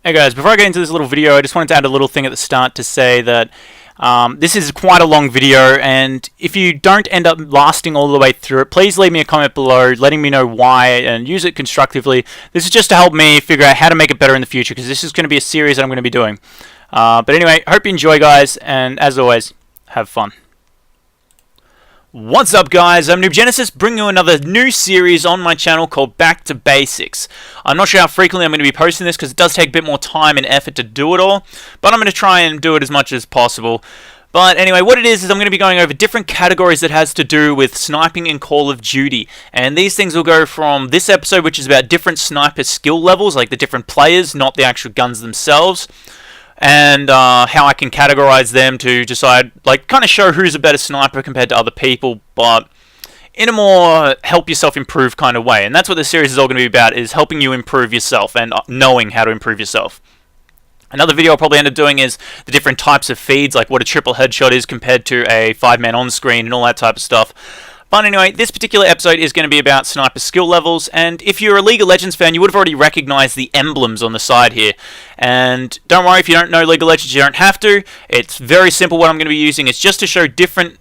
Hey guys, before I get into this little video, I just wanted to add a little thing at the start to say that this is quite a long video, and if you don't end up lasting all the way through it, please leave me a comment below letting me know why and use it constructively. This is just to help me figure out how to make it better in the future, because this is going to be a series that I'm going to be doing. But anyway, hope you enjoy, guys, and as always, have fun. What's up, guys? I'm Noob Genesis, bringing you another new series on my channel called Back to Basics. I'm not sure how frequently I'm going to be posting this because it does take a bit more time and effort to do it all, but I'm going to try and do it as much as possible. But anyway, what it is I'm going to be going over different categories that has to do with sniping in Call of Duty. And these things will go from this episode, which is about different sniper skill levels, like the different players, not the actual guns themselves, and how I can categorize them to decide, like, kind of show who's a better sniper compared to other people, but in a more help yourself improve kind of way. And that's what this series is all going to be about, is helping you improve yourself and knowing how to improve yourself. Another video I'll probably end up doing is the different types of feeds, like what a triple headshot is compared to a 5-man on-screen and all that type of stuff. But anyway, this particular episode is going to be about sniper skill levels, and if you're a League of Legends fan, you would have already recognized the emblems on the side here. And don't worry, if you don't know League of Legends, you don't have to. It's very simple what I'm going to be using. It's just to show different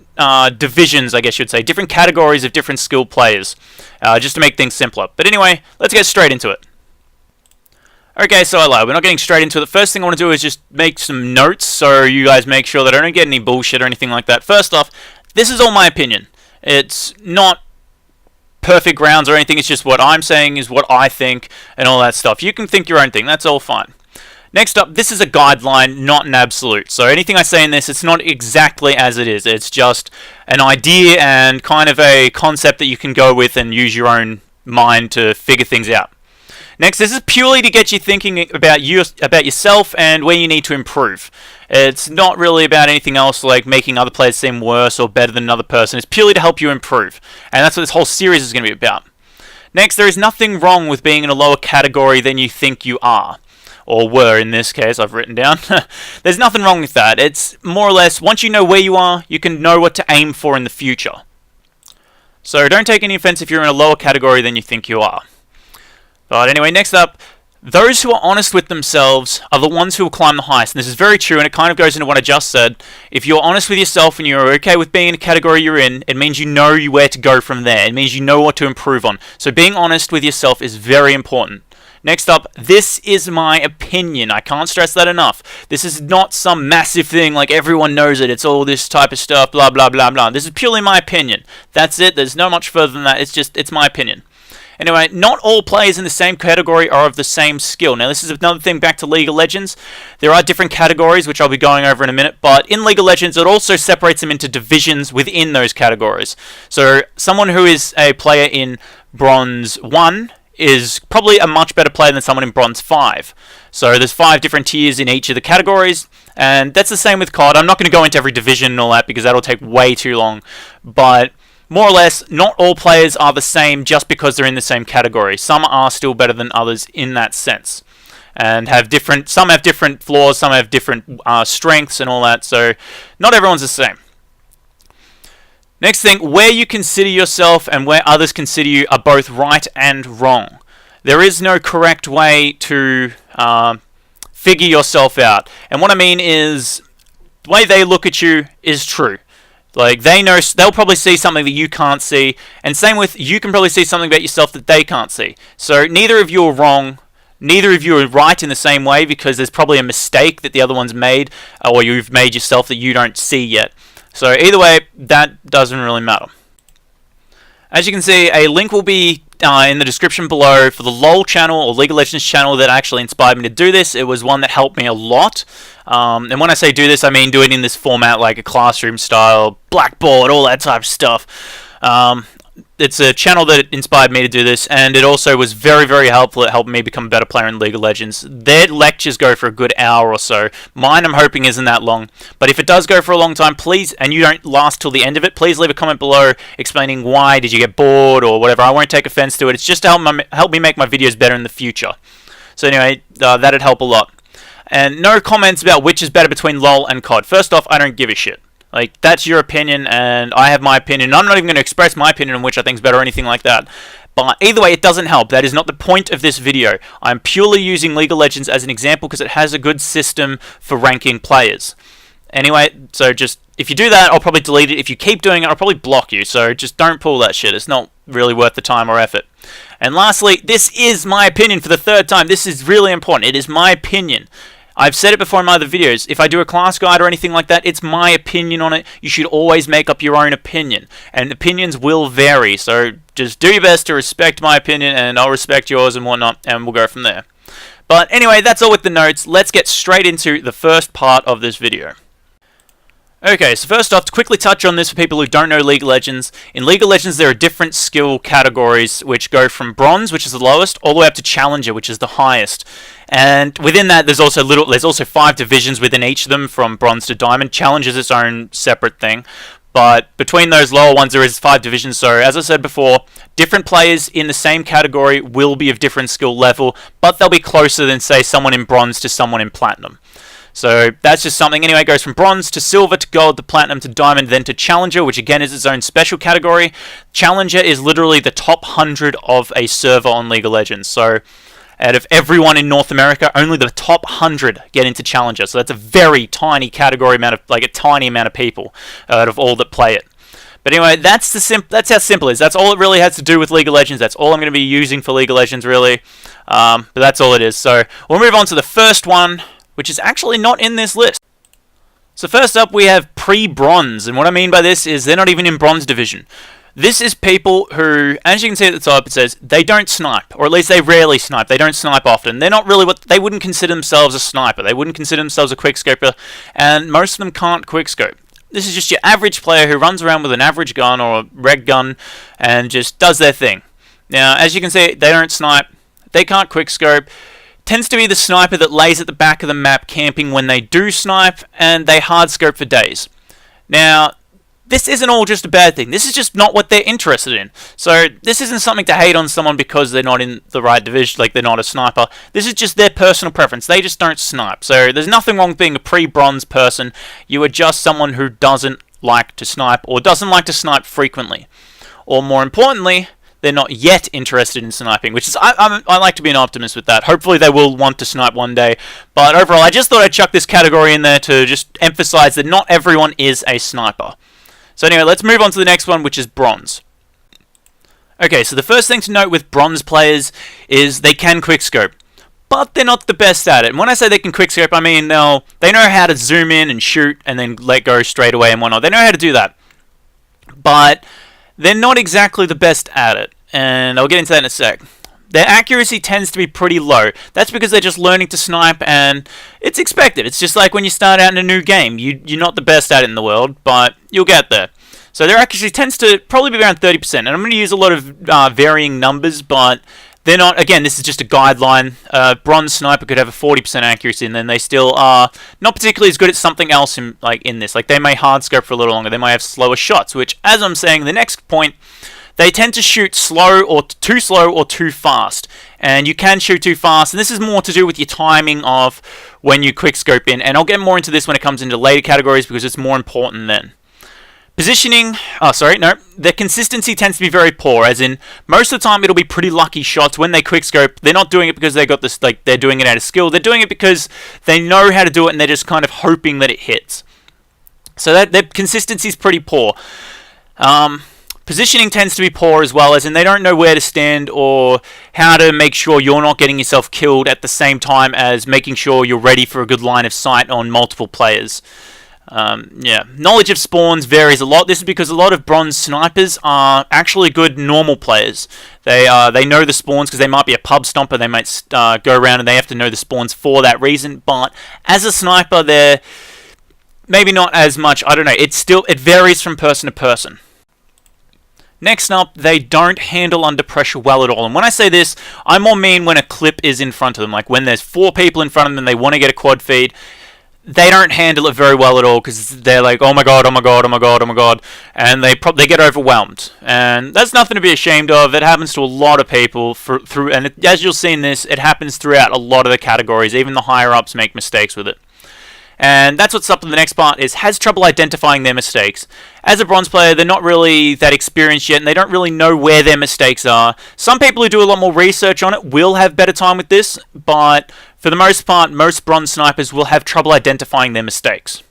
divisions, I guess you'd say, different categories of different skill players, just to make things simpler. But anyway, let's get straight into it. Okay, so I lied. We're not getting straight into it. The first thing I want to do is just make some notes so you guys make sure that I don't get any bullshit or anything like that. First off, this is all my opinion. It's not perfect grounds or anything. It's just what I'm saying is what I think and all that stuff. You can think your own thing. That's all fine. Next up, this is a guideline, not an absolute. So anything I say in this, it's not exactly as it is. It's just an idea and kind of a concept that you can go with and use your own mind to figure things out. Next, this is purely to get you thinking about yourself and where you need to improve. It's not really about anything else like making other players seem worse or better than another person. It's purely to help you improve. And that's what this whole series is going to be about. Next, there is nothing wrong with being in a lower category than you think you are. Or were, in this case, I've written down. There's nothing wrong with that. It's more or less, once you know where you are, you can know what to aim for in the future. So don't take any offense if you're in a lower category than you think you are. But anyway, next up, those who are honest with themselves are the ones who will climb the highest. And this is very true, and it kind of goes into what I just said. If you're honest with yourself and you're okay with being in a category you're in, it means you know where to go from there. It means you know what to improve on. So being honest with yourself is very important. Next up, this is my opinion. I can't stress that enough. This is not some massive thing like everyone knows it. It's all this type of stuff, blah, blah, blah, blah. This is purely my opinion. That's it. There's no much further than that. It's my opinion. Anyway, not all players in the same category are of the same skill. Now, this is another thing back to League of Legends. There are different categories, which I'll be going over in a minute, but in League of Legends, it also separates them into divisions within those categories. So, someone who is a player in Bronze 1 is probably a much better player than someone in Bronze 5. So, there's 5 different tiers in each of the categories, and that's the same with CoD. I'm not going to go into every division and all that, because that'll take way too long, but more or less, not all players are the same just because they're in the same category. Some are still better than others in that sense, and some have different flaws, some have different strengths and all that, so not everyone's the same. Next thing, where you consider yourself and where others consider you are both right and wrong. There is no correct way to figure yourself out, and what I mean is, the way they look at you is true. Like, they'll probably see something that you can't see, and same with, you can probably see something about yourself that they can't see. So neither of you are wrong, neither of you are right in the same way, because there's probably a mistake that the other one's made, or you've made yourself that you don't see yet. So either way, that doesn't really matter. As you can see, a link will be in the description below for the LOL channel, or League of Legends channel, that actually inspired me to do this. It was one that helped me a lot. And when I say do this, I mean do it in this format, like a classroom style, blackboard, all that type of stuff. It's a channel that inspired me to do this, and it also was very, very helpful. It helped me become a better player in League of Legends. Their lectures go for a good hour or so. Mine, I'm hoping, isn't that long. But if it does go for a long time, please, and you don't last till the end of it, please leave a comment below explaining why. Did you get bored or whatever? I won't take offense to it. It's just to help me make my videos better in the future. So anyway, that'd help a lot. And no comments about which is better between LOL and CoD. First off, I don't give a shit. Like, that's your opinion, and I have my opinion. I'm not even going to express my opinion on which I think is better or anything like that. But either way, it doesn't help. That is not the point of this video. I'm purely using League of Legends as an example because it has a good system for ranking players. Anyway, so just, if you do that, I'll probably delete it. If you keep doing it, I'll probably block you. So just don't pull that shit. It's not really worth the time or effort. And lastly, this is my opinion for the third time. This is really important. It is my opinion. I've said it before in my other videos. If I do a class guide or anything like that, it's my opinion on it. You should always make up your own opinion. And opinions will vary. So just do your best to respect my opinion, and I'll respect yours and whatnot, and we'll go from there. But anyway, that's all with the notes. Let's get straight into the first part of this video. Okay, so first off, to quickly touch on this for people who don't know League of Legends. In League of Legends, there are different skill categories which go from Bronze, which is the lowest, all the way up to Challenger, which is the highest. And within that, there's also 5 divisions within each of them, from Bronze to Diamond. Challenge is its own separate thing. But between those lower ones, there is 5 divisions. So, as I said before, different players in the same category will be of different skill level, but they'll be closer than, say, someone in Bronze to someone in Platinum. So that's just something. Anyway, it goes from Bronze to Silver to Gold to Platinum to Diamond, then to Challenger, which again is its own special category. Challenger is literally the top 100 of a server on League of Legends. So out of everyone in North America, only the top 100 get into Challenger. So that's a very tiny category amount of, like a tiny amount of people out of all that play it. But anyway, that's how simple it is. That's all it really has to do with League of Legends. That's all I'm going to be using for League of Legends, really. But that's all it is. So we'll move on to the first one, which is actually not in this list. So first up, we have pre-Bronze, and what I mean by this is they're not even in Bronze division. This is people who, as you can see at the top, it says they don't snipe, or at least they rarely snipe. They don't snipe often. They're not really they wouldn't consider themselves a sniper. They wouldn't consider themselves a quickscoper, and most of them can't quickscope. This is just your average player who runs around with an average gun or a reg gun and just does their thing. Now, as you can see, they don't snipe. They can't quickscope. Tends to be the sniper that lays at the back of the map camping when they do snipe, and they hard scope for days. Now, this isn't all just a bad thing. This is just not what they're interested in. So this isn't something to hate on someone because they're not in the right division, like they're not a sniper. This is just their personal preference. They just don't snipe. So there's nothing wrong with being a pre-Bronze person. You are just someone who doesn't like to snipe, or doesn't like to snipe frequently. Or more importantly, they're not yet interested in sniping, which is, I like to be an optimist with that. Hopefully they will want to snipe one day. But overall, I just thought I'd chuck this category in there to just emphasize that not everyone is a sniper. So anyway, let's move on to the next one, which is Bronze. Okay, so the first thing to note with Bronze players is they can quickscope, but they're not the best at it. And when I say they can quickscope, I mean they know how to zoom in and shoot and then let go straight away and whatnot. They know how to do that. But they're not exactly the best at it, and I'll get into that in a sec. Their accuracy tends to be pretty low. That's because they're just learning to snipe, and it's expected. It's just like when you start out in a new game. You're not the best at it in the world, but you'll get there. So their accuracy tends to probably be around 30%, and I'm going to use a lot of varying numbers, but they're not, again, this is just a guideline. Bronze sniper could have a 40% accuracy, and then they still are not particularly as good at something else in this. Like, they may hard scope for a little longer. They may have slower shots, which, as I'm saying, the next point, they tend to shoot slow or too fast. And you can shoot too fast, and this is more to do with your timing of when you quickscope in. And I'll get more into this when it comes into later categories because it's more important then. Positioning, their consistency tends to be very poor, as in, most of the time it'll be pretty lucky shots when they quickscope. They're not doing it because they got this, like, they're doing it out of skill. They're doing it because they know how to do it and they're just kind of hoping that it hits. So that their consistency is pretty poor. Positioning tends to be poor as well, as in they don't know where to stand or how to make sure you're not getting yourself killed at the same time as making sure you're ready for a good line of sight on multiple players. Knowledge of spawns varies a lot. This is because a lot of Bronze snipers are actually good normal players. They know the spawns because they might be a pub stomper. They might go around and they have to know the spawns for that reason. But as a sniper, they're maybe not as much. I don't know. It varies from person to person. Next up, they don't handle under pressure well at all. And when I say this, I more mean when a clip is in front of them. Like when there's 4 people in front of them and they want to get a quad feed. They don't handle it very well at all because they're like, oh my god, oh my god, oh my god, oh my god, and they get overwhelmed. And that's nothing to be ashamed of. It happens to a lot of people as you'll see in this, it happens throughout a lot of the categories. Even the higher ups make mistakes with it. And that's what's up in the next part, is has trouble identifying their mistakes. As a bronze player, they're not really that experienced yet, and they don't really know where their mistakes are. Some people who do a lot more research on it will have better time with this, but for the most part, most bronze snipers will have trouble identifying their mistakes.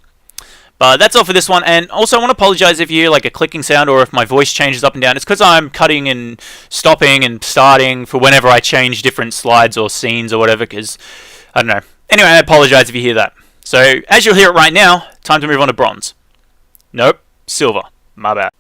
But that's all for this one, and also I want to apologize if you hear like a clicking sound or if my voice changes up and down. It's because I'm cutting and stopping and starting for whenever I change different slides or scenes or whatever, because, I don't know. Anyway, I apologize if you hear that. So, as you'll hear it right now, time to move on to bronze. Nope, silver. My bad.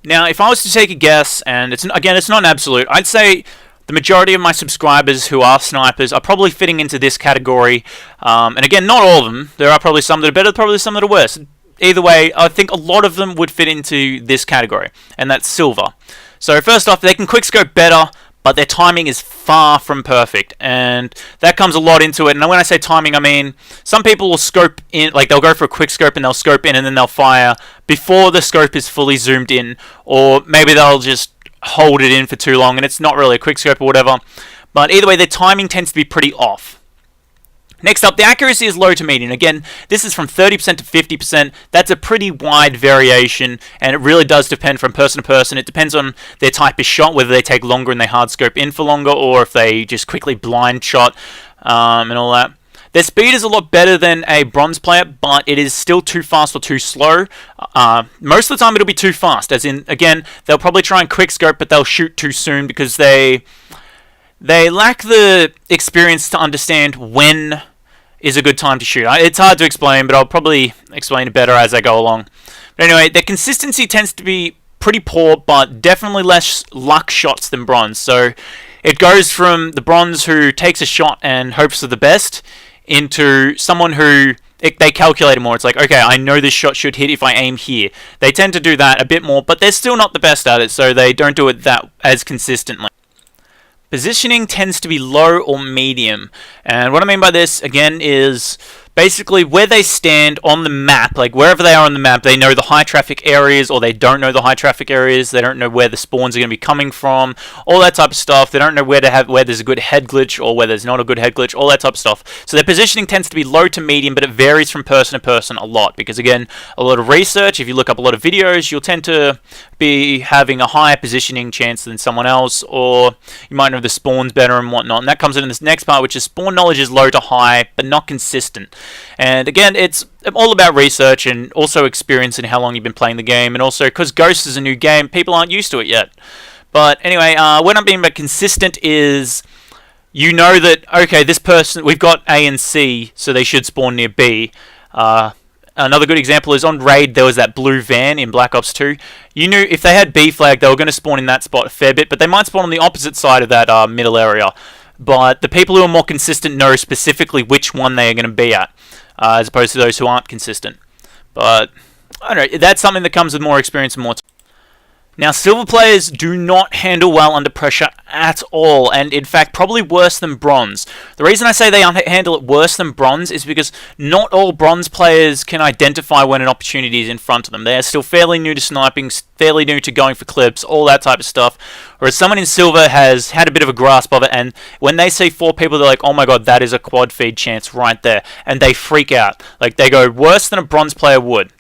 Now, if I was to take a guess, and it's not an absolute, I'd say the majority of my subscribers who are snipers are probably fitting into this category. And again, not all of them. There are probably some that are better, probably some that are worse. Either way, I think a lot of them would fit into this category, and that's silver. So first off, they can quickscope better, but their timing is far from perfect, and that comes a lot into it. And when I say timing, I mean some people will scope in, like they'll go for a quick scope and they'll scope in and then they'll fire before the scope is fully zoomed in, or maybe they'll just hold it in for too long and it's not really a quick scope or whatever. But either way, their timing tends to be pretty off. Next up, the accuracy is low to medium. Again, this is from 30% to 50%. That's a pretty wide variation, and it really does depend from person to person. It depends on their type of shot, whether they take longer and they hard scope in for longer, or if they just quickly blind shot and all that. Their speed is a lot better than a bronze player, but it is still too fast or too slow. Most of the time it'll be too fast, as in, again, they'll probably try and quick scope, but they'll shoot too soon because they lack the experience to understand when is a good time to shoot. It's hard to explain, but I'll probably explain it better as I go along. But anyway, their consistency tends to be pretty poor, but definitely less luck shots than bronze. So it goes from the bronze who takes a shot and hopes for the best into someone who they calculate it more. It's like, okay, I know this shot should hit if I aim here. They tend to do that a bit more, but they're still not the best at it, so they don't do it that as consistently. Positioning tends to be low or medium, and what I mean by this, again, is basically where they stand on the map, like wherever they are on the map, they know the high traffic areas, or they don't know the high traffic areas, they don't know where the spawns are going to be coming from, all that type of stuff. They don't know where there's a good head glitch or where there's not a good head glitch, all that type of stuff. So their positioning tends to be low to medium, but it varies from person to person a lot, because again, a lot of research, if you look up a lot of videos, you'll tend to be having a higher positioning chance than someone else, or you might know the spawns better and whatnot, and that comes in this next part, which is spawn knowledge is low to high, but not consistent. And again, it's all about research and also experience and how long you've been playing the game, and also because Ghost is a new game, people aren't used to it yet. But anyway, what I'm being about consistent is, you know that, okay, this person, we've got A and C, so they should spawn near B. Another good example is on Raid, there was that blue van in Black Ops 2. You knew if they had B flag, they were going to spawn in that spot a fair bit, but they might spawn on the opposite side of that middle area. But the people who are more consistent know specifically which one they are going to be at, as opposed to those who aren't consistent. But, I don't know, that's something that comes with more experience and more time. Now, silver players do not handle well under pressure at all, and in fact, probably worse than bronze. The reason I say they handle it worse than bronze is because not all bronze players can identify when an opportunity is in front of them. They are still fairly new to sniping, fairly new to going for clips, all that type of stuff. Whereas someone in silver has had a bit of a grasp of it, and when they see 4 people, they're like, oh my god, that is a quad feed chance right there, and they freak out. Like, they go worse than a bronze player would.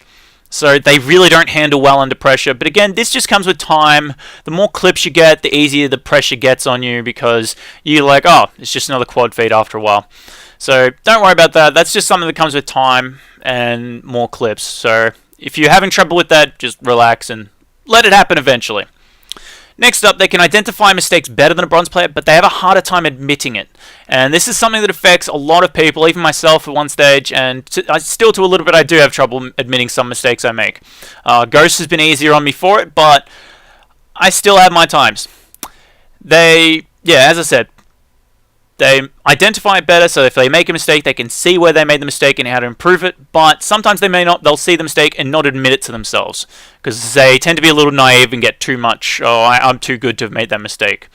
So they really don't handle well under pressure. But again, this just comes with time. The more clips you get, the easier the pressure gets on you, because you're like, oh, it's just another quad feed after a while. So don't worry about that. That's just something that comes with time and more clips. So if you're having trouble with that, just relax and let it happen eventually. Next up, they can identify mistakes better than a bronze player, but they have a harder time admitting it. And this is something that affects a lot of people, even myself at one stage, and still to a little bit I do have trouble admitting some mistakes I make. Ghost has been easier on me for it, but I still have my times. As I said, they identify it better, so if they make a mistake, they can see where they made the mistake and how to improve it, but sometimes they may not. They'll see the mistake and not admit it to themselves, because they tend to be a little naive and get too much, oh, I'm too good to have made that mistake.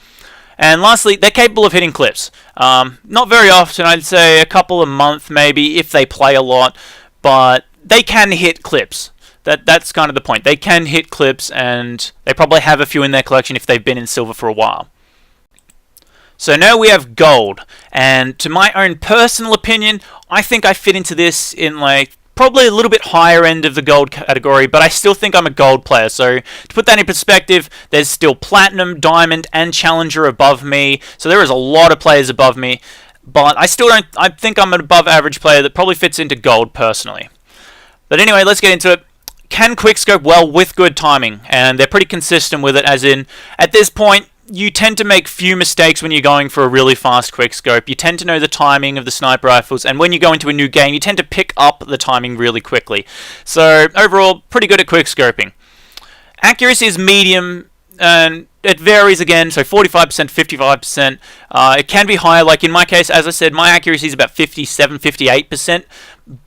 And lastly, they're capable of hitting clips. Not very often, I'd say a couple a month maybe, if they play a lot, but they can hit clips. That's kind of the point. They can hit clips, and they probably have a few in their collection if they've been in silver for a while. So now we have gold, and to my own personal opinion, I think I fit into this in like probably a little bit higher end of the gold category, but I still think I'm a gold player. So to put that in perspective, there's still platinum, diamond, and challenger above me. So there is a lot of players above me, but I think I'm an above average player that probably fits into gold personally. But anyway, let's get into it. Can quickscope well with good timing, and they're pretty consistent with it, as in, at this point, you tend to make few mistakes when you're going for a really fast quickscope. You tend to know the timing of the sniper rifles, and when you go into a new game, you tend to pick up the timing really quickly. So overall, pretty good at quickscoping. Accuracy is medium, and it varies again, so 45%, 55%. It can be higher, like in my case, as I said, my accuracy is about 57, 58%,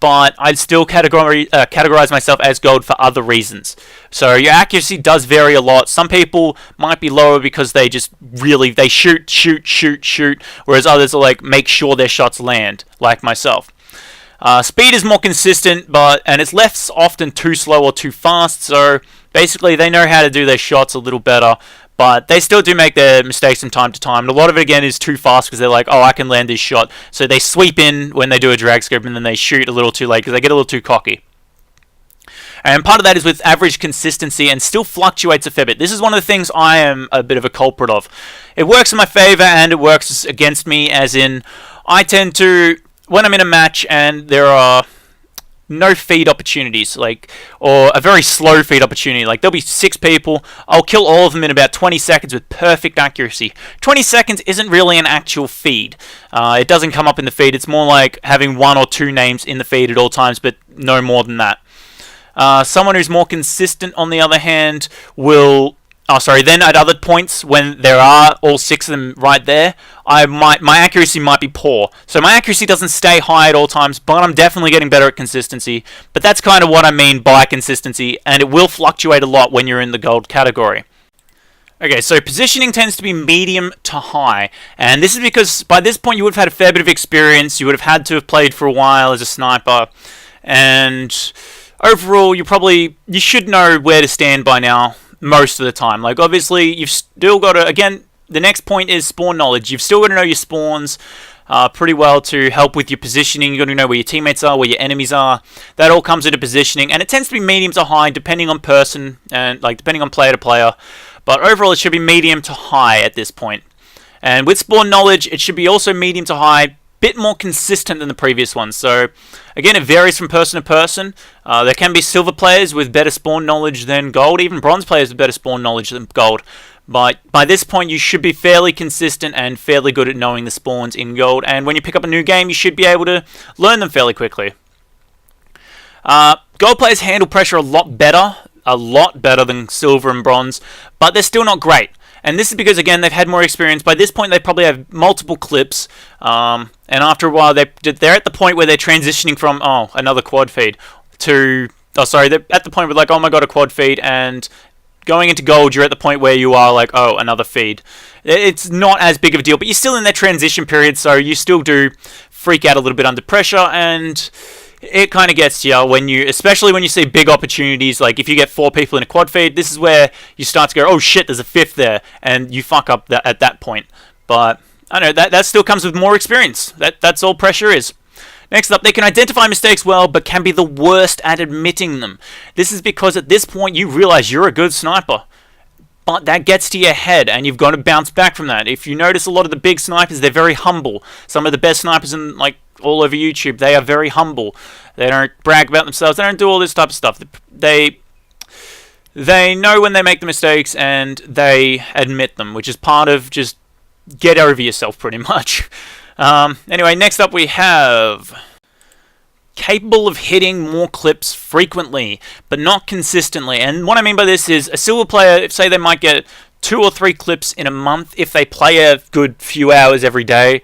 but I'd still categorize myself as gold for other reasons. So your accuracy does vary a lot. Some people might be lower because they just really, they shoot, whereas others are like, make sure their shots land, like myself. Speed is more consistent, and it's less often too slow or too fast, so basically they know how to do their shots a little better, but they still do make their mistakes from time to time. And a lot of it, again, is too fast because they're like, oh, I can land this shot. So they sweep in when they do a drag scope, and then they shoot a little too late because they get a little too cocky. And part of that is with average consistency and still fluctuates a fair bit. This is one of the things I am a bit of a culprit of. It works in my favor and it works against me, as in I tend to, when I'm in a match and there are no feed opportunities, or a very slow feed opportunity, like there'll be 6 people, I'll kill all of them in about 20 seconds with perfect accuracy. 20 seconds isn't really an actual feed. It doesn't come up in the feed. It's more like having 1 or 2 names in the feed at all times, but no more than that. Someone who's more consistent, on the other hand, will... then at other points, when there are all 6 of them right there, my accuracy might be poor. So my accuracy doesn't stay high at all times, but I'm definitely getting better at consistency. But that's kind of what I mean by consistency, and it will fluctuate a lot when you're in the gold category. Okay, so positioning tends to be medium to high, and this is because by this point you would have had a fair bit of experience, you would have had to have played for a while as a sniper, and overall you should know where to stand by now. Most of the time. Like, obviously, you've still got to, again, the next point is spawn knowledge. You've still got to know your spawns pretty well to help with your positioning. You've got to know where your teammates are, where your enemies are. That all comes into positioning, and it tends to be medium to high, depending on person, and, depending on player to player. But overall, it should be medium to high at this point. And with spawn knowledge, it should be also medium to high, bit more consistent than the previous one. So again, it varies from person to person. There can be silver players with better spawn knowledge than gold, even bronze players with better spawn knowledge than gold. But by this point, you should be fairly consistent and fairly good at knowing the spawns in gold. And when you pick up a new game, you should be able to learn them fairly quickly. Gold players handle pressure a lot better than silver and bronze, but they're still not great. And this is because, again, they've had more experience. By this point, they probably have multiple clips. And after a while, they're at the point where they're transitioning from, another quad feed, to... they're at the point where, like, oh my god, a quad feed. And going into gold, you're at the point where you are like, oh, another feed. It's not as big of a deal, but you're still in that transition period, so you still do freak out a little bit under pressure. And it kind of gets you especially when you see big opportunities, like if you get 4 people in a quad feed, this is where you start to go, oh shit, there's a 5th there, and you fuck up at that point. But I know that still comes with more experience. That's all pressure is. Next up, they can identify mistakes well, but can be the worst at admitting them. This is because at this point you realize you're a good sniper, but that gets to your head, and you've got to bounce back from that. If you notice, a lot of the big snipers, they're very humble. Some of the best snipers in all over YouTube, they are very humble. They don't brag about themselves. They don't do all this type of stuff. They know when they make the mistakes, and they admit them, which is part of just get over yourself, pretty much. Anyway, next up we have capable of hitting more clips frequently, but not consistently. And what I mean by this is a silver player, say they might get 2 or 3 clips in a month if they play a good few hours every day.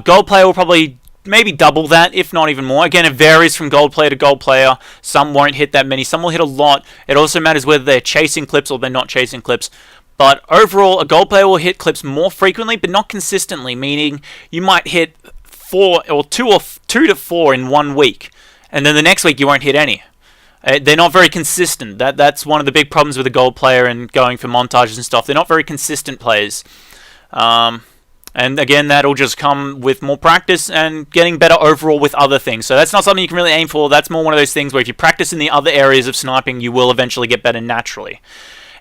Gold player will probably maybe double that, if not even more. Again, it varies from gold player to gold player. Some won't hit that many, some will hit a lot. It also matters whether they're chasing clips or they're not chasing clips. But overall, a gold player will hit clips more frequently, but not consistently, meaning you might hit 2 to 4 in 1 week, and then the next week you won't hit any. They're not very consistent. That's one of the big problems with a gold player and going for montages and stuff. They're not very consistent players. And again, that'll just come with more practice and getting better overall with other things. So that's not something you can really aim for. That's more one of those things where if you practice in the other areas of sniping, you will eventually get better naturally.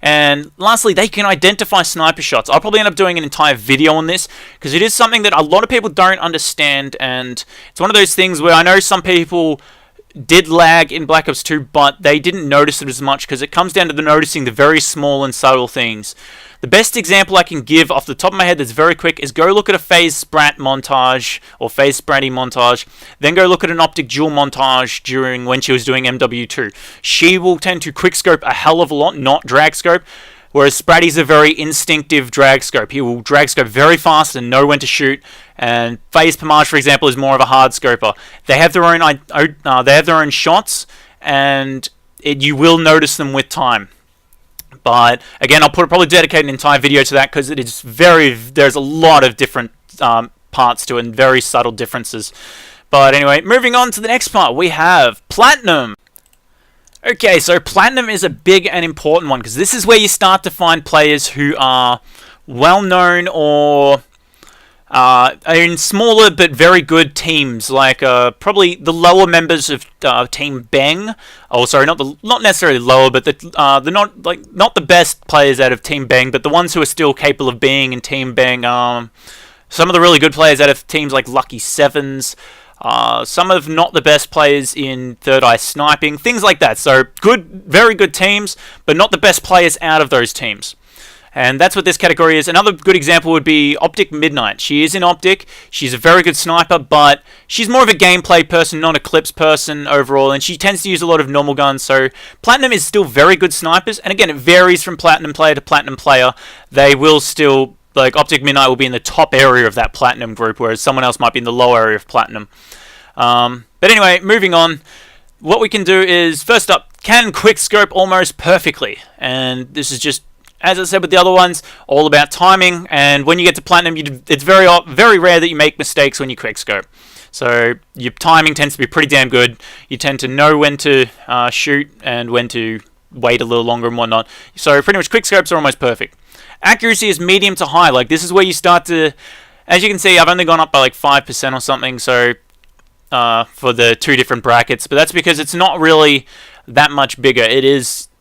And lastly, they can identify sniper shots. I'll probably end up doing an entire video on this because it is something that a lot of people don't understand, and it's one of those things where I know some people did lag in Black Ops 2, but they didn't notice it as much because it comes down to noticing the very small and subtle things. The best example I can give off the top of my head that's very quick is go look at a phase sprat montage or phase spratty montage, then go look at an optic jewel montage during when she was doing MW2. She will tend to quickscope a hell of a lot, not drag scope, whereas Spratty's a very instinctive drag scope. He will drag scope very fast and know when to shoot, and phase Pomage, for example, is more of a hard scoper. They have their own shots, and you will notice them with time. But again, I'll probably dedicate an entire video to that because it is there's a lot of different parts to it and very subtle differences. But anyway, moving on to the next part, we have Platinum. Okay, so Platinum is a big and important one because this is where you start to find players who are well-known or are in smaller but very good teams, like probably the lower members of Team Bang. Oh, sorry, not necessarily lower, but the not the best players out of Team Bang, but the ones who are still capable of being in Team Bang. Some of the really good players out of teams like Lucky Sevens. Some of not the best players in Third Eye Sniping, things like that. So good, very good teams, but not the best players out of those teams. And that's what this category is. Another good example would be Optic Midnight. She is in Optic. She's a very good sniper, but she's more of a gameplay person, not a clips person overall, and she tends to use a lot of normal guns. So Platinum is still very good snipers, and again, it varies from Platinum player to Platinum player. They will still, like Optic Midnight will be in the top area of that Platinum group, whereas someone else might be in the lower area of Platinum. But anyway, moving on. What we can do is, first up, can quickscope almost perfectly. And this is just, as I said with the other ones, all about timing. And when you get to Platinum, it's very rare that you make mistakes when you quickscope. So your timing tends to be pretty damn good. You tend to know when to shoot and when to wait a little longer and whatnot. So pretty much quickscopes are almost perfect. Accuracy is medium to high. Like this is where you start to, as you can see, I've only gone up by like 5% or something. So for the two different brackets, but that's because it's not really that much bigger.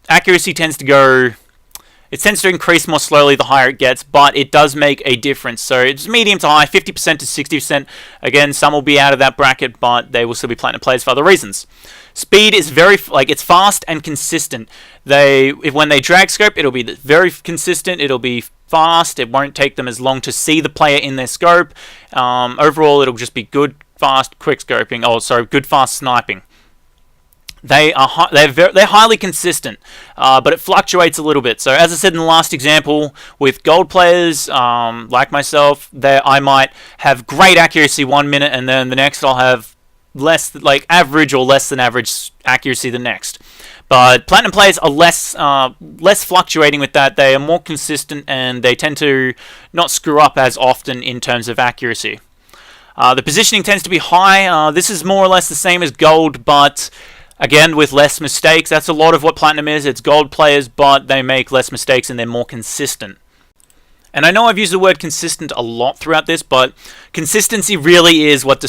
Accuracy tends to increase more slowly the higher it gets, but it does make a difference. So it's medium to high, 50% to 60%. Again, some will be out of that bracket, but they will still be Platinum players for other reasons. Speed is it's fast and consistent. When they drag scope, it'll be very consistent. It'll be fast. It won't take them as long to see the player in their scope. Overall, it'll just be good, fast, quick scoping. Oh, sorry, good, fast sniping. They're highly consistent, but it fluctuates a little bit. So as I said in the last example, with gold players like myself, I might have great accuracy 1 minute, and then the next I'll have average or less than average accuracy the next. But Platinum players are less fluctuating with that. They are more consistent, and they tend to not screw up as often in terms of accuracy. The positioning tends to be high. This is more or less the same as gold, but again, with less mistakes. That's a lot of what Platinum is. It's gold players, but they make less mistakes and they're more consistent. And I know I've used the word consistent a lot throughout this, but consistency really is what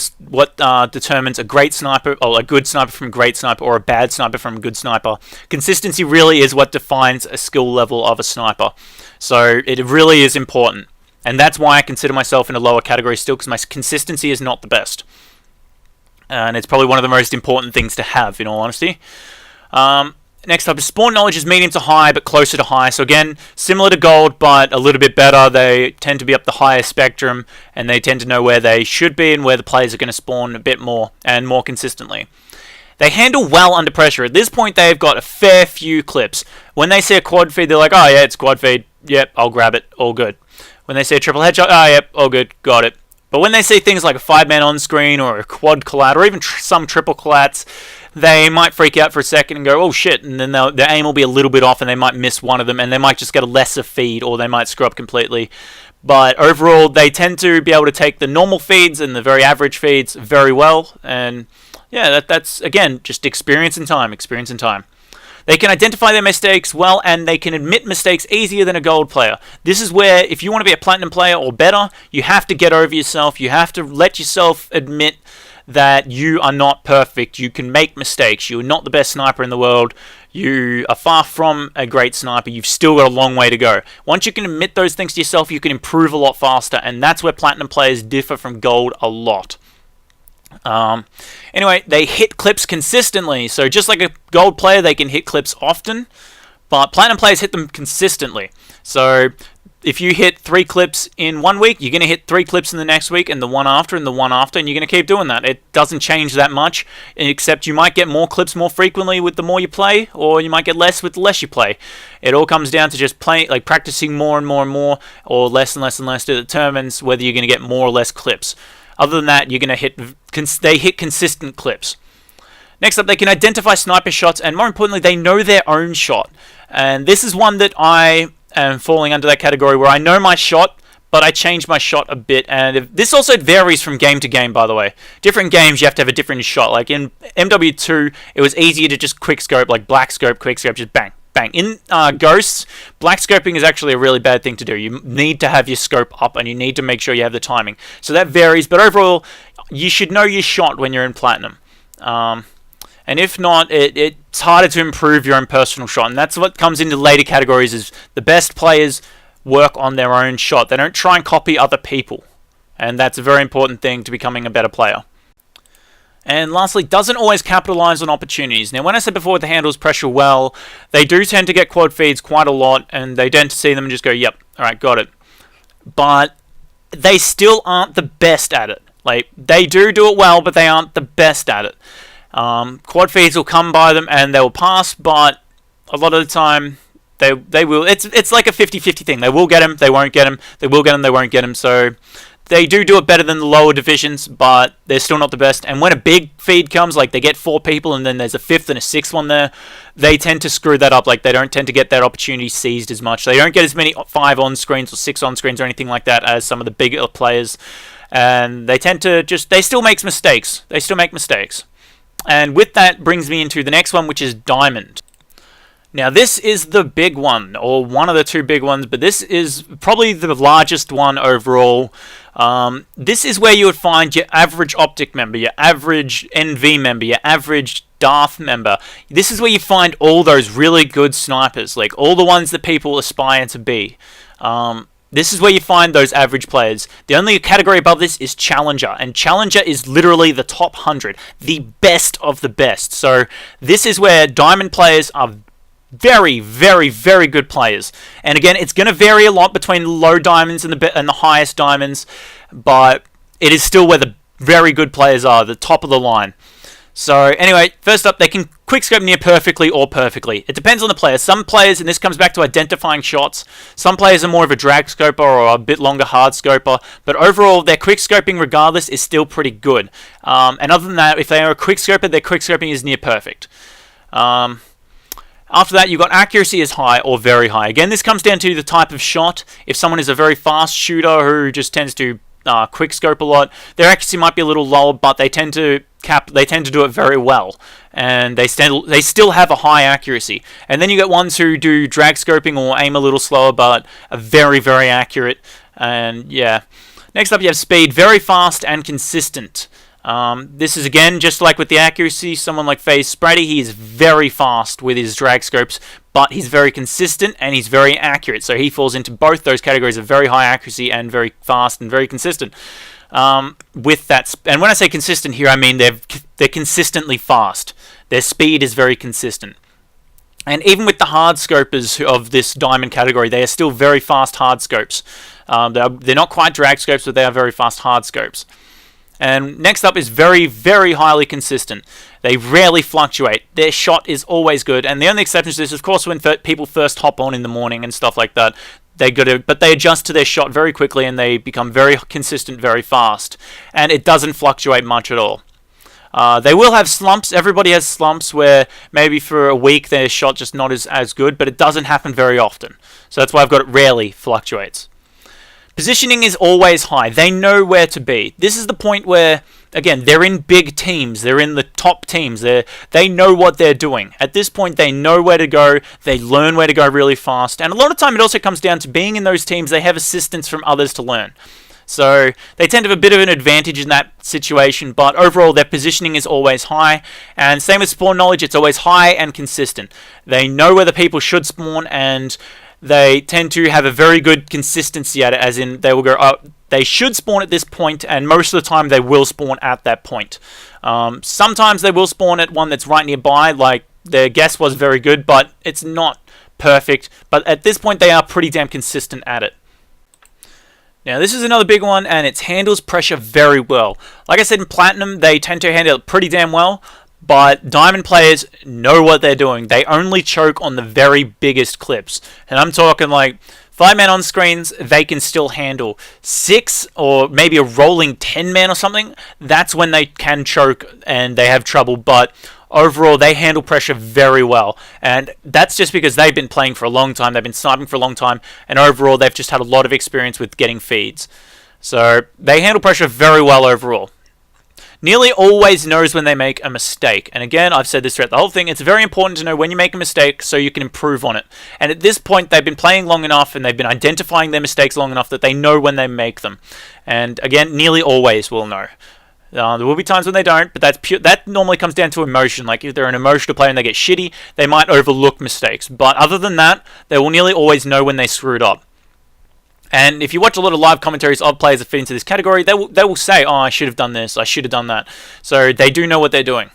determines a great sniper, or a good sniper from a great sniper, or a bad sniper from a good sniper. Consistency really is what defines a skill level of a sniper. So it really is important. And that's why I consider myself in a lower category still, because my consistency is not the best. And it's probably one of the most important things to have, in all honesty. Next up is spawn knowledge is medium to high, but closer to high. So again, similar to gold, but a little bit better. They tend to be up the higher spectrum, and they tend to know where they should be and where the players are going to spawn a bit more and more consistently. They handle well under pressure. At this point, they've got a fair few clips. When they see a quad feed, they're like, oh yeah, it's quad feed. Yep, I'll grab it. All good. When they see a triple headshot, oh yep, all good. Got it. But when they see things like a 5-man on-screen or a quad collat or even some triple collats, they might freak out for a second and go, oh shit, and then their aim will be a little bit off and they might miss one of them and they might just get a lesser feed or they might screw up completely. But overall, they tend to be able to take the normal feeds and the very average feeds very well. And yeah, that's again, just experience and time. They can identify their mistakes well, and they can admit mistakes easier than a gold player. This is where, if you want to be a platinum player or better, you have to get over yourself. You have to let yourself admit that you are not perfect. You can make mistakes. You're not the best sniper in the world. You are far from a great sniper. You've still got a long way to go. Once you can admit those things to yourself, you can improve a lot faster, and that's where platinum players differ from gold a lot. Anyway, they hit clips consistently. So just like a gold player, they can hit clips often, but platinum players hit them consistently. So if you hit 3 clips in 1 week, you're going to hit 3 clips in the next week, and the one after, and the one after, and you're going to keep doing that. It doesn't change that much, except you might get more clips more frequently with the more you play, or you might get less with the less you play. It all comes down to just playing, like practicing more and more and more, or less and less and less, that determines whether you're going to get more or less clips. Other than that, you're going to hit, they hit consistent clips. Next up, they can identify sniper shots, and more importantly, they know their own shot. And this is one that I am falling under that category, where I know my shot, but I change my shot a bit. And this also varies from game to game, by the way. Different games, you have to have a different shot. Like in MW2, it was easier to just quick scope, like black scope, quick scope, just bang, bang. In Ghosts, black scoping is actually a really bad thing to do. You need to have your scope up, and you need to make sure you have the timing. So that varies, but overall, you should know your shot when you're in Platinum. And if not, it's harder to improve your own personal shot. And that's what comes into later categories, is the best players work on their own shot. They don't try and copy other people. And that's a very important thing to becoming a better player. And lastly, doesn't always capitalize on opportunities. Now, when I said before, the handles pressure well, they do tend to get quad feeds quite a lot, and they tend to see them and just go, yep, alright, got it. But they still aren't the best at it. Like, they do it well, but they aren't the best at it. Quad feeds will come by them and they will pass, but a lot of the time they will. It's like a 50-50 thing. They will get them, they won't get them. They will get them, they won't get them. So they do it better than the lower divisions, but they're still not the best. And when a big feed comes, like they get 4 people and then there's a 5th and a 6th one there, they tend to screw that up. Like they don't tend to get that opportunity seized as much. They don't get as many 5 on screens or 6 on screens or anything like that as some of the bigger players. And they tend to they still make mistakes. They still make mistakes. And with that brings me into the next one, which is Diamond. Now this is the big one, or one of the 2 big ones, but this is probably the largest one overall. This is where you would find your average Optic member, your average NV member, your average Darth member. This is where you find all those really good snipers, like all the ones that people aspire to be. This is where you find those average players. The only category above this is Challenger, and Challenger is literally the top 100, the best of the best. So this is where Diamond players are very, very, very good players. And again, it's going to vary a lot between the low diamonds and the highest diamonds, but it is still where the very good players are, the top of the line. So anyway, first up, they can quickscope near perfectly or perfectly. It depends on the player. Some players, and this comes back to identifying shots, some players are more of a drag scoper or a bit longer hard scoper, but overall their quickscoping regardless is still pretty good. And other than that, if they are a quickscoper, their quickscoping is near perfect. After that, you've got accuracy is high or very high. Again, this comes down to the type of shot. If someone is a very fast shooter who just tends to quickscope a lot, their accuracy might be a little lower, but they tend to do it very well, and they still have a high accuracy. And then you get ones who do drag scoping or aim a little slower, but are very, very accurate. And yeah, next up you have speed, very fast and consistent. This is again just like with the accuracy. Someone like FaZe Spratty, he is very fast with his drag scopes, but he's very consistent and he's very accurate. So he falls into both those categories of very high accuracy and very fast and very consistent. With that, and when I say consistent here, I mean they're consistently fast. Their speed is very consistent. And even with the hard scopers of this diamond category, they are still very fast hard scopes. They're not quite drag scopes, but they are very fast hard scopes. And next up is very, very highly consistent. They rarely fluctuate. Their shot is always good. And the only exception to this, of course, when people first hop on in the morning and stuff like that, but they adjust to their shot very quickly and they become very consistent very fast. And it doesn't fluctuate much at all. They will have slumps. Everybody has slumps where maybe for a week their shot just not as good, but it doesn't happen very often. So that's why I've got it rarely fluctuates. Positioning is always high. They know where to be. This is the point where again, they're in big teams. They're in the top teams. They know what they're doing. At this point, they know where to go. They learn where to go really fast. And a lot of time, it also comes down to being in those teams. They have assistance from others to learn. So they tend to have a bit of an advantage in that situation, but overall their positioning is always high, and same with spawn knowledge, it's always high and consistent. They know where the people should spawn, and they tend to have a very good consistency at it, as in they will go, oh, they should spawn at this point, and most of the time they will spawn at that point. Sometimes they will spawn at one that's right nearby, like their guess was very good, but it's not perfect. But at this point they are pretty damn consistent at it. Now this is another big one, and it handles pressure very well. Like I said, in Platinum, they tend to handle it pretty damn well, but Diamond players know what they're doing. They only choke on the very biggest clips. And I'm talking like 5-man on screens, they can still handle. 6 or maybe a rolling 10-man or something, that's when they can choke and they have trouble, but overall, they handle pressure very well, and that's just because they've been playing for a long time, they've been sniping for a long time, and overall, they've just had a lot of experience with getting feeds. So, they handle pressure very well overall. Nearly always knows when they make a mistake, and again, I've said this throughout the whole thing, it's very important to know when you make a mistake so you can improve on it. And at this point, they've been playing long enough, and they've been identifying their mistakes long enough that they know when they make them. And again, nearly always will know. There will be times when they don't, but that normally comes down to emotion. Like if they're an emotional player and they get shitty, they might overlook mistakes. But other than that, they will nearly always know when they screwed up. And if you watch a lot of live commentaries of players that fit into this category, they will say, oh, I should have done this, I should have done that. So they do know what they're doing.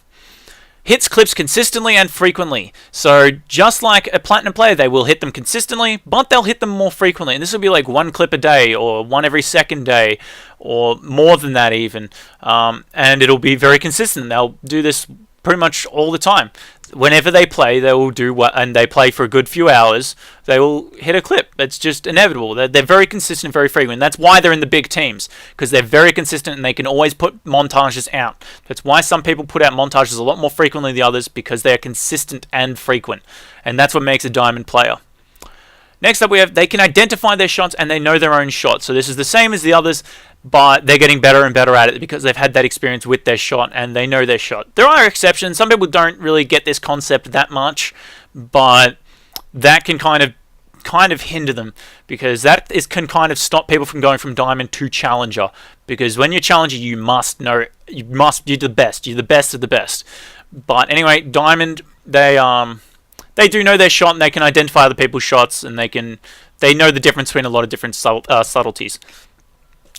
Hits clips consistently and frequently. So just like a Platinum player, they will hit them consistently, but they'll hit them more frequently. And this will be like 1 clip a day, or 1 every second day, or more than that even. And it'll be very consistent. They'll do this pretty much all the time. Whenever they play, they will do what, and they play for a good few hours, they will hit a clip. That's just inevitable. They're very consistent, very frequent. That's why they're in the big teams, because they're very consistent and they can always put montages out. That's why some people put out montages a lot more frequently than the others, because they're consistent and frequent. And that's what makes a Diamond player. Next up, we have they can identify their shots and they know their own shots. So this is the same as the others, but they're getting better and better at it because they've had that experience with their shot and they know their shot. There are exceptions. Some people don't really get this concept that much, but that can kind of hinder them, because can kind of stop people from going from Diamond to Challenger. Because when you're Challenger, you must know, you're the best. You're the best of the best. But anyway, Diamond, they do know their shot and they can identify other people's shots, and they know the difference between a lot of different subtleties.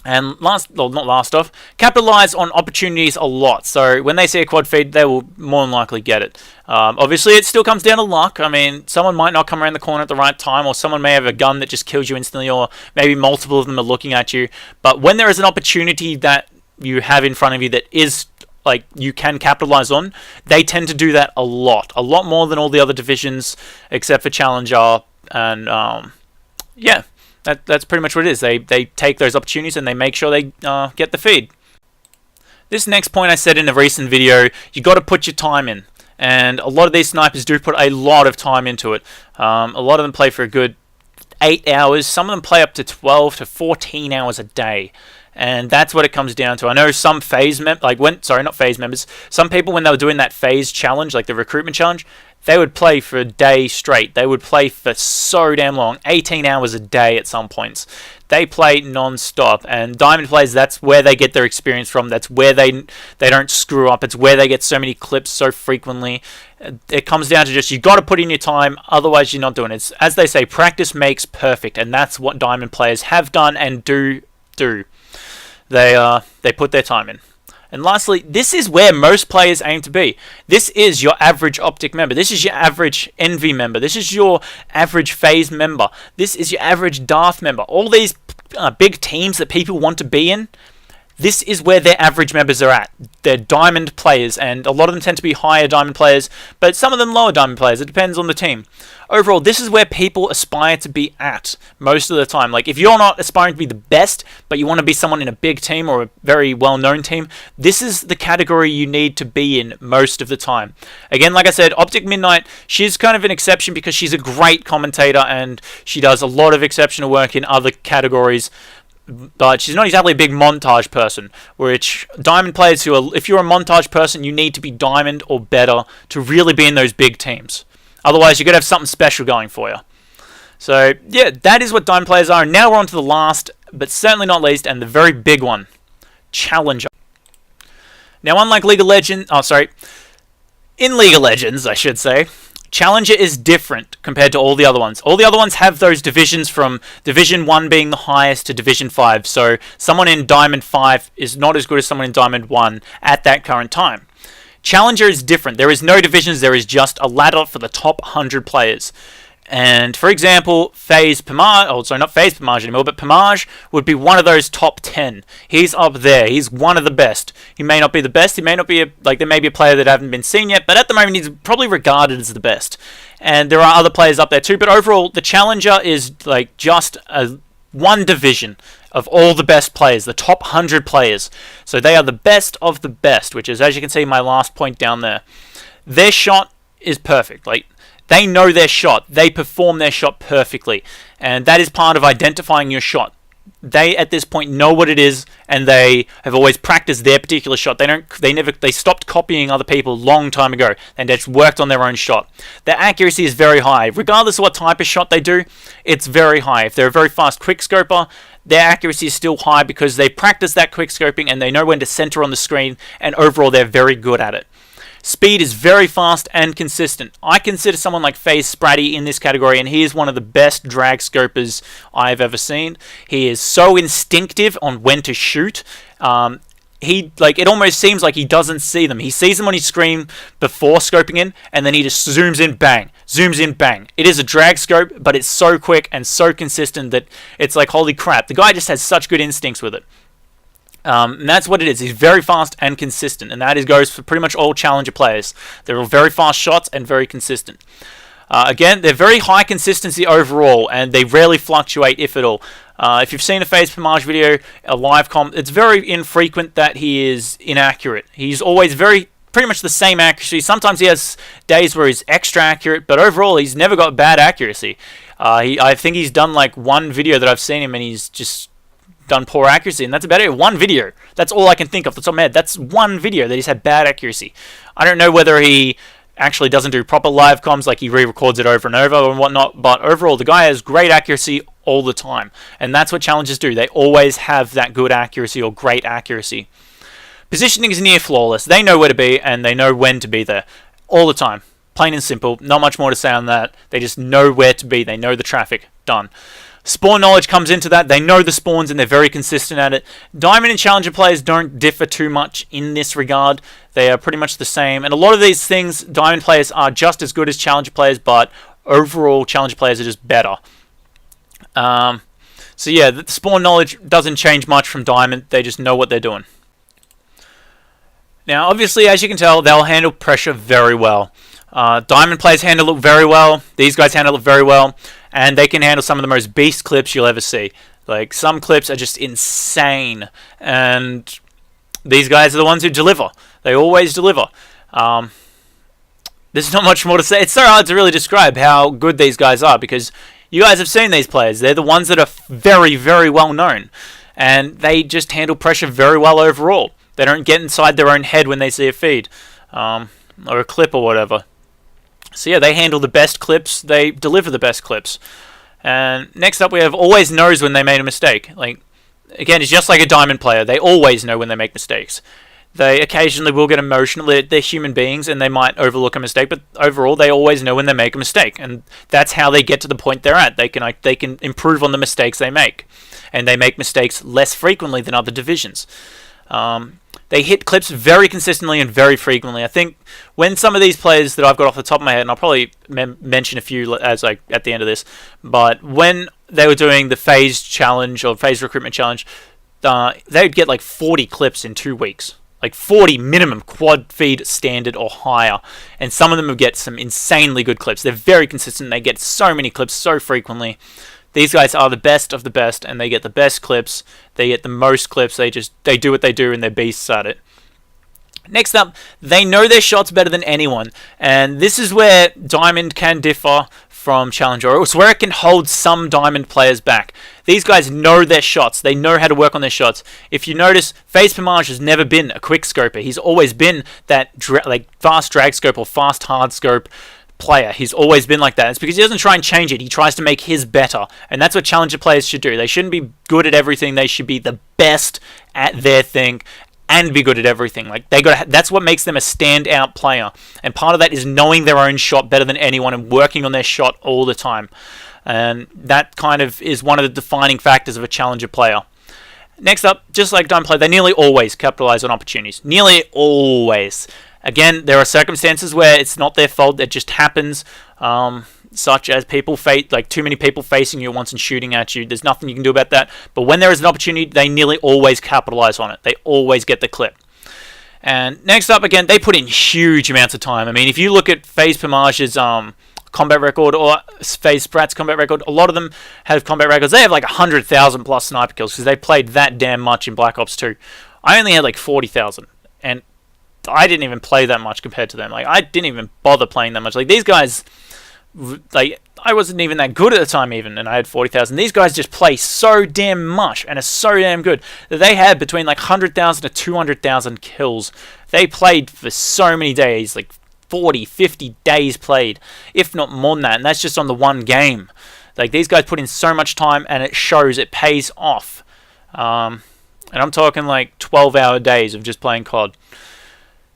And not last off, capitalize on opportunities a lot. So when they see a quad feed, they will more than likely get it. Obviously, it still comes down to luck. I mean, someone might not come around the corner at the right time, or someone may have a gun that just kills you instantly, or maybe multiple of them are looking at you. But when there is an opportunity that you have in front of you that is like you can capitalize on, they tend to do that a lot more than all the other divisions except for Challenger. And yeah, that's pretty much what it is. They take those opportunities and they make sure they get the feed. This next point I said in a recent video, you got to put your time in, and a lot of these snipers do put a lot of time into it. A lot of them play for a good 8 hours. Some of them play up to 12 to 14 hours a day. And that's what it comes down to. I know some members, some people, when they were doing that phase challenge, like the recruitment challenge, they would play for a day straight. They would play for so damn long, 18 hours a day at some points. They play non-stop, and Diamond players, that's where they get their experience from. That's where they don't screw up. It's where they get so many clips so frequently. It comes down to just, you got to put in your time, otherwise you're not doing it. It's, as they say, practice makes perfect, and that's what Diamond players have done and do. They put their time in. And lastly, this is where most players aim to be. This is your average Optic member. This is your average Envy member. This is your average FaZe member. This is your average Darth member. All these big teams that people want to be in, this is where their average members are at. They're Diamond players, and a lot of them tend to be higher Diamond players, but some of them lower Diamond players. It depends on the team. Overall, this is where people aspire to be at most of the time. Like, if you're not aspiring to be the best, but you want to be someone in a big team or a very well-known team, this is the category you need to be in most of the time. Again, like I said, Optic Midnight, she's kind of an exception because she's a great commentator and she does a lot of exceptional work in other categories. but she's not exactly a big montage person, which Diamond players who are, if you're a montage person, you need to be Diamond or better to really be in those big teams. Otherwise, you're going to have something special going for you. So, yeah, that is what Diamond players are. And now we're on to the last, but certainly not least, and the very big one, Challenger. Now, unlike League of Legends, in League of Legends, I should say, Challenger is different compared to all the other ones. All the other ones have those divisions from Division 1 being the highest to Division 5. So someone in Diamond 5 is not as good as someone in Diamond 1 at that current time. Challenger is different. There is no divisions. There is just a ladder for the top 100 players. And for example, FaZe Pamaj, not FaZe Pamaj anymore, but Pamaj would be one of those top 10. He's up there. He's one of the best. He may not be the best. He may not be there may be a player that haven't been seen yet, but at the moment he's probably regarded as the best. And there are other players up there too. But overall, the Challenger is like just one division of all the best players, the top 100 players. So they are the best of the best, which is, as you can see, my last point down there. Their shot is perfect. They know their shot. They perform their shot perfectly. And that is part of identifying your shot. They, at this point, know what it is, and they have always practiced their particular shot. They stopped copying other people a long time ago, and they just worked on their own shot. Their accuracy is very high. Regardless of what type of shot they do, it's very high. If they're a very fast quickscoper, their accuracy is still high because they practice that quickscoping, and they know when to center on the screen, and overall, they're very good at it. Speed is very fast and consistent. I consider someone like FaZe Spratty in this category, and he is one of the best drag scopers I've ever seen. He is so instinctive on when to shoot. It almost seems like he doesn't see them. He sees them on his screen before scoping in, and then he just zooms in, bang. Zooms in, bang. It is a drag scope, but it's so quick and so consistent that it's like, holy crap. The guy just has such good instincts with it. And that's what it is. He's very fast and consistent, and that goes for pretty much all Challenger players. They're all very fast shots and very consistent. Again, they're very high consistency overall, and they rarely fluctuate, if at all. If you've seen a FaZe Pamaj video, a live comp, it's very infrequent that he is inaccurate. He's always pretty much the same accuracy. Sometimes he has days where he's extra accurate, but overall he's never got bad accuracy. I think he's done like one video that I've seen him, and he's just done poor accuracy, and that's about it. One video. That's all I can think of. That's on my head. That's one video that he's had bad accuracy. I don't know whether he actually doesn't do proper live comms, like he re-records it over and over and whatnot, but overall the guy has great accuracy all the time, and that's what challengers do. They always have that good accuracy or great accuracy. Positioning is near flawless. They know where to be, and they know when to be there all the time. Plain and simple. Not much more to say on that. They just know where to be. They know the traffic. Done. Spawn knowledge comes into that. They know the spawns, and they're very consistent at it. Diamond and Challenger players don't differ too much in this regard. They are pretty much the same. And a lot of these things, Diamond players are just as good as Challenger players, but overall, Challenger players are just better. So yeah, the spawn knowledge doesn't change much from Diamond. They just know what they're doing. Now, obviously, as you can tell, they'll handle pressure very well. Diamond players handle it very well. These guys handle it very well. And they can handle some of the most beast clips you'll ever see. Like, some clips are just insane. And these guys are the ones who deliver. They always deliver. There's not much more to say. It's so hard to really describe how good these guys are, because you guys have seen these players. They're the ones that are very, very well known. And they just handle pressure very well overall. They don't get inside their own head when they see a feed. Or a clip or whatever. So yeah, they handle the best clips. They deliver the best clips. And next up we have always knows when they made a mistake. Like, again, it's just like a Diamond player. They always know when they make mistakes. They occasionally will get emotional. They're human beings, and they might overlook a mistake, but overall they always know when they make a mistake. And that's how they get to the point they're at. They can improve on the mistakes they make. And they make mistakes less frequently than other divisions. They hit clips very consistently and very frequently. I think when some of these players that I've got off the top of my head, and I'll probably mention a few as at the end of this, but when they were doing the FaZe challenge or FaZe recruitment challenge, they would get like 40 clips in 2 weeks. Like 40 minimum quad feed standard or higher. And some of them would get some insanely good clips. They're very consistent. They get so many clips so frequently. These guys are the best of the best, and they get the best clips. They get the most clips. They do what they do, and they're beasts at it. Next up, they know their shots better than anyone, and this is where Diamond can differ from Challenger, or it's where it can hold some Diamond players back. These guys know their shots. They know how to work on their shots. If you notice, FaZe Pomage has never been a quick scoper. He's always been that fast drag scope or fast hard scope player. He's always been like that. It's because he doesn't try and change it. He tries to make his better. And that's what Challenger players should do. They shouldn't be good at everything. They should be the best at their thing and be good at everything. Like that's what makes them a standout player. And part of that is knowing their own shot better than anyone and working on their shot all the time. And that kind of is one of the defining factors of a Challenger player. Next up, just like Diamond player, they nearly always capitalize on opportunities. Nearly always. Again, there are circumstances where it's not their fault. It just happens. Such as too many people facing you at once and shooting at you. There's nothing you can do about that. But when there is an opportunity, they nearly always capitalize on it. They always get the clip. And next up, again, they put in huge amounts of time. I mean, if you look at FaZe Pomage's combat record or FaZe Sprat's combat record, a lot of them have combat records. They have like 100,000 plus sniper kills because they played that damn much in Black Ops 2. I only had like 40,000, and I didn't even play that much compared to them. Like, I didn't even bother playing that much. Like, these guys, like, I wasn't even that good at the time even, and I had 40,000. These guys just play so damn much and are so damn good that they had between like 100,000 to 200,000 kills. They played for so many days, like 40, 50 days played, if not more than that, and that's just on the one game. Like, these guys put in so much time, and it shows, it pays off. And I'm talking like 12-hour days of just playing CoD.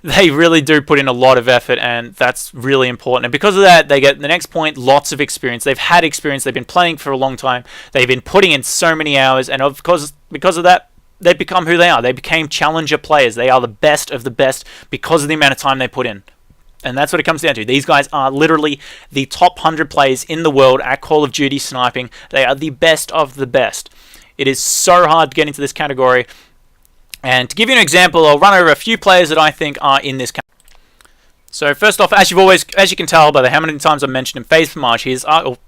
They really do put in a lot of effort, and that's really important. And because of that, they get the next point, lots of experience. They've had experience. They've been playing for a long time. They've been putting in so many hours, and because of that, they've become who they are. They became Challenger players. They are the best of the best because of the amount of time they put in. And that's what it comes down to. These guys are literally the top 100 players in the world at Call of Duty sniping. They are the best of the best. It is so hard to get into this category. And to give you an example, I'll run over a few players that I think are in this category. So first off, as you can tell by how many times I've mentioned him, FaZe Pomage,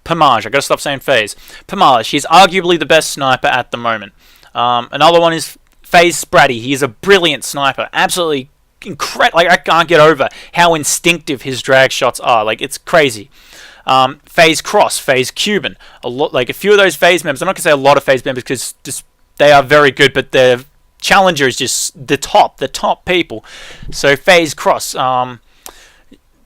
Pomage, I gotta stop saying FaZe. Pomage, he's arguably the best sniper at the moment. Another one is FaZe Spratty. He's a brilliant sniper, absolutely incredible. Like, I can't get over how instinctive his drag shots are. Like, it's crazy. FaZe Cross, FaZe Cuban, a few of those FaZe members. I'm not gonna say a lot of FaZe members because they are very good, but they're Challenger is just the top people. So FaZe Cross,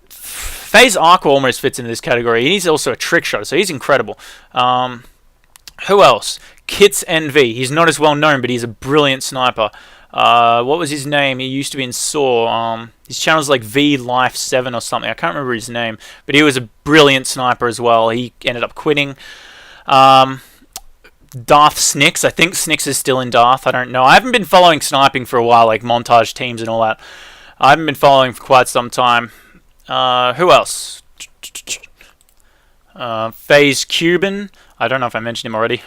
FaZe Aqua almost fits into this category. He's also a trick shot, so he's incredible. Who else? Kits NV. He's not as well known, but he's a brilliant sniper. What was his name? He used to be in SAW. His channel's like V Life 7 or something. I can't remember his name, but he was a brilliant sniper as well. He ended up quitting. Darth Snicks. I think Snicks is still in Darth. I don't know. I haven't been following sniping for a while, like montage teams and all that. I haven't been following for quite some time. Who else? FaZe Cuban. I don't know if I mentioned him already.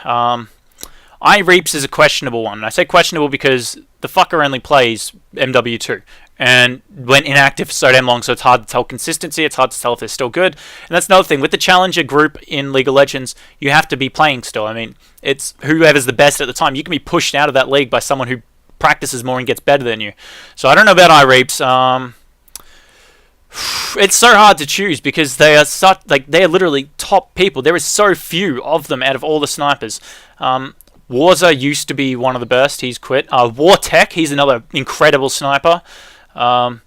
iReaps is a questionable one. I say questionable because the fucker only plays MW2 and went inactive for so damn long, so it's hard to tell consistency. It's hard to tell if they're still good. And that's another thing. With the Challenger group in League of Legends, you have to be playing still. I mean, it's whoever's the best at the time. You can be pushed out of that league by someone who practices more and gets better than you. So I don't know about iReaps. It's so hard to choose because they are they are literally top people. There is so few of them out of all the snipers. Warza used to be one of the best. He's quit. Wartech, he's another incredible sniper. I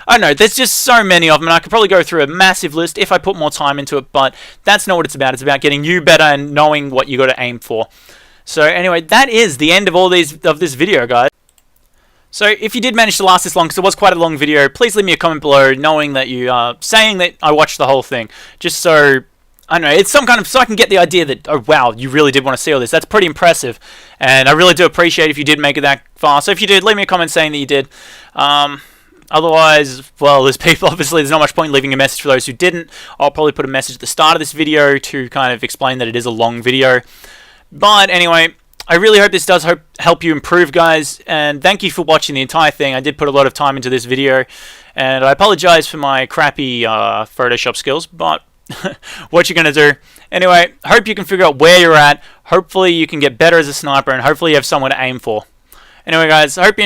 don't know. There's just so many of them, and I could probably go through a massive list if I put more time into it, but that's not what it's about. It's about getting you better and knowing what you got to aim for. So anyway, that is the end of this video, guys. So if you did manage to last this long, because it was quite a long video, please leave me a comment below knowing that you are saying that I watched the whole thing. Just so, I don't know, it's some kind of, so I can get the idea that, oh wow, you really did want to see all this. That's pretty impressive. And I really do appreciate if you did make it that far. So if you did, leave me a comment saying that you did. Otherwise, well, there's not much point in leaving a message for those who didn't. I'll probably put a message at the start of this video to kind of explain that it is a long video. But anyway, I really hope this does help you improve, guys, and thank you for watching the entire thing. I did put a lot of time into this video, and I apologize for my crappy Photoshop skills, but what you gonna do? Anyway, hope you can figure out where you're at. Hopefully you can get better as a sniper, and hopefully you have someone to aim for. Anyway, guys, I hope you